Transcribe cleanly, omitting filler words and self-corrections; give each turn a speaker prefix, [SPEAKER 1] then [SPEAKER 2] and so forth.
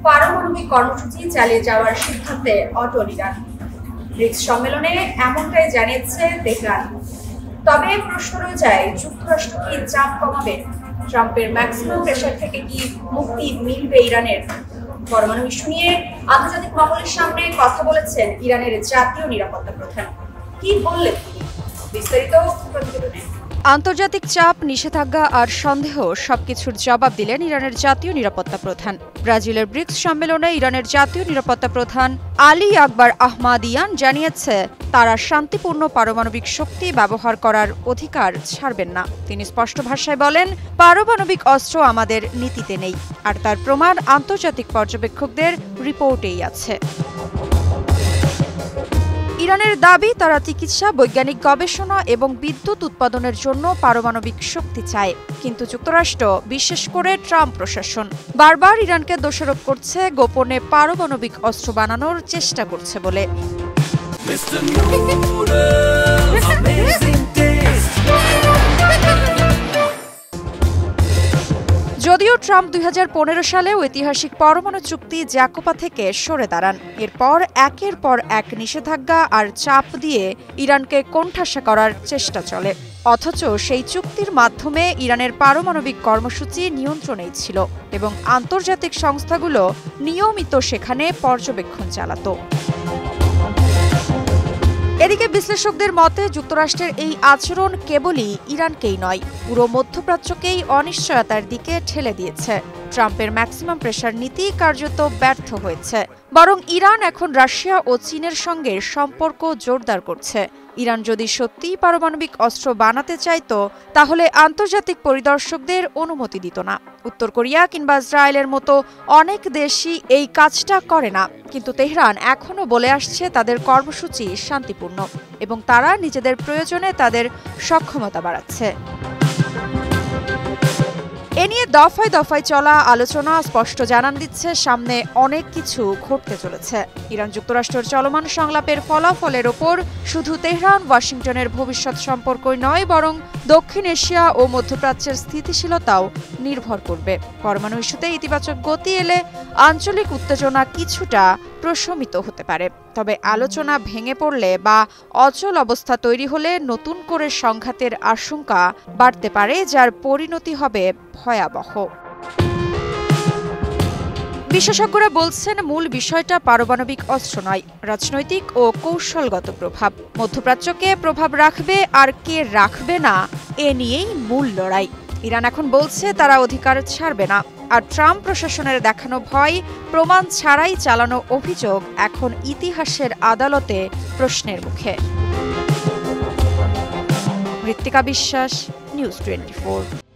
[SPEAKER 1] পারমাণবিক কর্মসূচি চালিয়ে যাওয়ার সিদ্ধান্তে অটল ইরান। ব্রিক্স সম্মেলনে এমনটাই জানিয়েছে তেহরান। তবে প্রশ্ন রয়ে যায়, যুক্তরাষ্ট্র কি চাপ কমাবে? ট্রাম্পের ম্যাক্সিমাম প্রেশার থেকে কি মুক্তি মিলবে ইরানের? পরমাণু ইস্যু নিয়ে আন্তর্জাতিক মহলের সামনে কথা বলেছেন ইরানের জাতীয় নিরাপত্তা প্রধান। কি বললেন তিনি? বিস্তারিত প্রতিবেদনে।
[SPEAKER 2] আন্তর্জাতিক চাপ, নিষেধাজ্ঞা আর সন্দেহ সবকিছুর জবাব দিলেন ইরানের জাতীয় নিরাপত্তা প্রধান। ব্রাজিলের ব্রিক্স সম্মেলনে ইরানের জাতীয় নিরাপত্তা প্রধান আলী আকবর আহমাদিয়ান জানিয়েছে, তারা শান্তিপূর্ণ পারমাণবিক শক্তি ব্যবহার করার অধিকার ছাড়বেন না। তিনি স্পষ্ট ভাষায় বলেন, পারমাণবিক অস্ত্র আমাদের নীতিতে নেই, আর তার প্রমাণ আন্তর্জাতিক পর্যবেক্ষকদের রিপোর্টেই আছে। ইরানের দাবি, তারা চিকিৎসা, বৈজ্ঞানিক গবেষণা এবং বিদ্যুৎ উৎপাদনের জন্য পারমাণবিক শক্তি চায়। কিন্তু যুক্তরাষ্ট্র, বিশেষ করে ট্রাম্প প্রশাসন, বারবার ইরানকে দোষারোপ করছে গোপনে পারমাণবিক অস্ত্র বানানোর চেষ্টা করছে বলে। যদিও ট্রাম্প 2015 সালে ঐতিহাসিক পরমাণু চুক্তি জ্যাকোবা থেকে সরে দাঁড়ান, এরপর একের পর এক নিষেধাজ্ঞা আর চাপ দিয়ে ইরানকে কোণঠাসা করার চেষ্টা চলে। অথচ সেই চুক্তির মাধ্যমে ইরানের পারমাণবিক কর্মসূচি নিয়ন্ত্রণেই ছিল এবং আন্তর্জাতিক সংস্থাগুলো নিয়মিত সেখানে পর্যবেক্ষণ চালাত। এদিকে বিশ্লেষকদের মতে, যুক্তরাষ্ট্রের এই আচরণ কেবলই ইরানকেই নয়, পুরো মধ্যপ্রাচ্যকেই অনিশ্চয়তার দিকে ঠেলে দিয়েছে। ট্রাম্পের ম্যাক্সিমাম প্রেশার নীতি কার্যত ব্যর্থ হয়েছে, বরং ইরান এখন রাশিয়া ও চীনের সঙ্গে সম্পর্ক জোরদার করছে। ইরান যদি সত্যিই পারমাণবিক অস্ত্র বানাতে চাইত, তাহলে আন্তর্জাতিক পরিদর্শকদের অনুমতি দিত না। উত্তর কোরিয়া কিংবা ইসরায়েলের মতো অনেক দেশই এই কাজটা করে না। কিন্তু তেহরান এখনও বলে আসছে তাদের কর্মসূচি শান্তিপূর্ণ এবং তারা নিজেদের প্রয়োজনে তাদের সক্ষমতা বাড়াচ্ছে। এ নিয়ে দফায় দফায় চলা আলোচনা স্পষ্ট জানান দিচ্ছে, সামনে অনেক কিছু ঘটতে চলেছে। ইরান যুক্তরাষ্ট্রের চলমান সংলাপের ফলাফলের ওপর শুধু তেহরান ওয়াশিংটনের ভবিষ্যৎ সম্পর্কই নয়, বরং দক্ষিণ এশিয়া ও মধ্যপ্রাচ্যের স্থিতিশীলতাও নির্ভর করবে। পরমাণু ইস্যুতে ইতিবাচক গতি এলে আঞ্চলিক উত্তেজনা কিছুটা প্রশমিত হতে পারে, তবে আলোচনা ভেঙে পড়লে বা অচল অবস্থা তৈরি হলে নতুন করে সংঘাতের আশঙ্কা বাড়তে পারে, যার পরিণতি হবে ভয়াবহ। বিশেষজ্ঞরা বলছেন, মূল বিষয়টা পারমাণবিক অস্ত্র নয়, রাজনৈতিক ও কৌশলগত প্রভাব। মধ্যপ্রাচ্যকে প্রভাব রাখবে আর কে রাখবে না, এ নিয়েই মূল লড়াই। ইরান এখন বলছে তারা অধিকার ছাড়বে না, আর ট্রাম্প প্রশাসনের দেখানো ভয়, প্রমাণ ছাড়াই চালানো অভিযোগ এখন ইতিহাসের আদালতে প্রশ্নের মুখে। ঋত্বিকা বিশ্বাস, নিউজ 24।